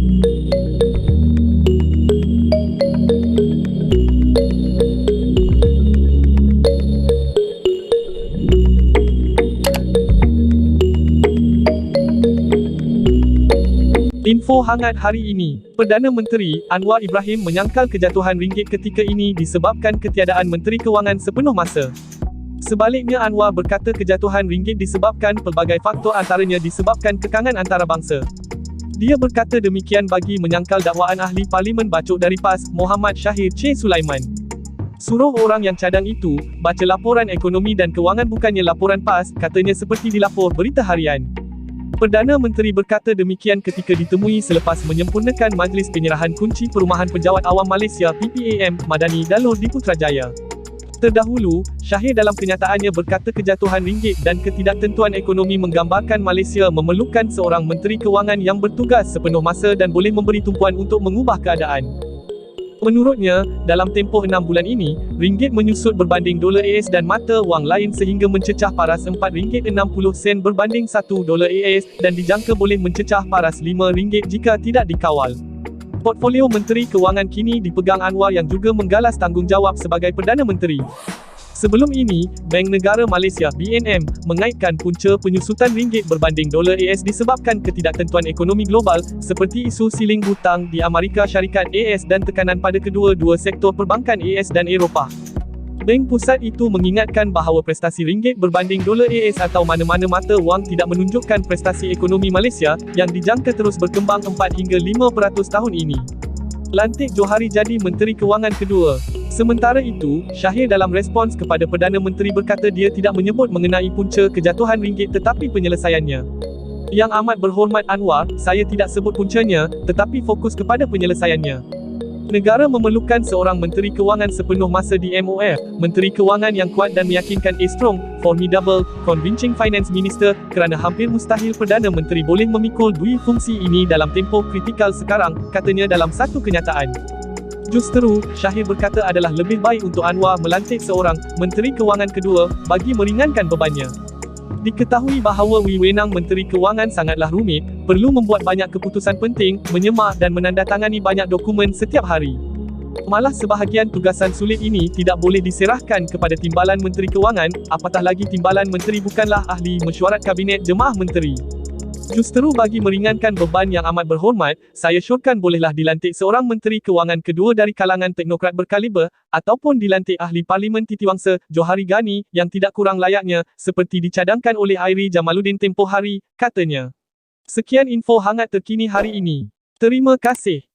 Info hangat hari ini, Perdana Menteri Anwar Ibrahim menyangkal kejatuhan ringgit ketika ini disebabkan ketiadaan Menteri Kewangan sepenuh masa. Sebaliknya Anwar berkata kejatuhan ringgit disebabkan pelbagai faktor antaranya disebabkan kekangan antarabangsa. Dia berkata demikian bagi menyangkal dakwaan ahli Parlimen Bacok dari PAS, Muhammad Syahir C. Sulaiman. Suruh orang yang cadang itu, baca laporan ekonomi dan kewangan bukannya laporan PAS, katanya seperti dilapor Berita Harian. Perdana Menteri berkata demikian ketika ditemui selepas menyempurnakan Majlis Penyerahan Kunci Perumahan Penjawat Awam Malaysia PPAM, Madani Daloh di Putrajaya. Terdahulu, Syahir dalam kenyataannya berkata kejatuhan ringgit dan ketidaktentuan ekonomi menggambarkan Malaysia memerlukan seorang Menteri Kewangan yang bertugas sepenuh masa dan boleh memberi tumpuan untuk mengubah keadaan. Menurutnya, dalam tempoh 6 bulan ini, ringgit menyusut berbanding dolar AS dan mata wang lain sehingga mencecah paras RM4.60 berbanding $1 AS dan dijangka boleh mencecah paras RM5 jika tidak dikawal. Portfolio Menteri Kewangan kini dipegang Anwar yang juga menggalas tanggungjawab sebagai Perdana Menteri. Sebelum ini, Bank Negara Malaysia (BNM) mengaitkan punca penyusutan ringgit berbanding dolar AS disebabkan ketidaktentuan ekonomi global, seperti isu siling hutang di Amerika Syarikat AS dan tekanan pada kedua-dua sektor perbankan AS dan Eropah. Bank Pusat itu mengingatkan bahawa prestasi ringgit berbanding dolar AS atau mana-mana mata wang tidak menunjukkan prestasi ekonomi Malaysia, yang dijangka terus berkembang 4 hingga 5% tahun ini. Lantik Johari jadi Menteri Kewangan kedua. Sementara itu, Syahir dalam respons kepada Perdana Menteri berkata dia tidak menyebut mengenai punca kejatuhan ringgit tetapi penyelesaiannya. Yang amat berhormat Anwar, saya tidak sebut puncanya, tetapi fokus kepada penyelesaiannya. Negara memerlukan seorang Menteri Kewangan sepenuh masa di MOF, Menteri Kewangan yang kuat dan meyakinkan strong, formidable, convincing finance minister, kerana hampir mustahil Perdana Menteri boleh memikul dua fungsi ini dalam tempoh kritikal sekarang, katanya dalam satu kenyataan. Justeru, Syahir berkata adalah lebih baik untuk Anwar melantik seorang Menteri Kewangan kedua, bagi meringankan bebannya. Diketahui bahawa wewenang Menteri Kewangan sangatlah rumit, perlu membuat banyak keputusan penting, menyemak dan menandatangani banyak dokumen setiap hari. Malah sebahagian tugasan sulit ini tidak boleh diserahkan kepada Timbalan Menteri Kewangan, apatah lagi Timbalan Menteri bukanlah ahli mesyuarat Kabinet Jemaah Menteri. Justeru bagi meringankan beban yang amat berhormat, saya syorkan bolehlah dilantik seorang Menteri Kewangan kedua dari kalangan teknokrat berkaliber, ataupun dilantik ahli Parlimen Titiwangsa, Johari Ghani, yang tidak kurang layaknya, seperti dicadangkan oleh Airi Jamaluddin tempoh hari, katanya. Sekian info hangat terkini hari ini. Terima kasih.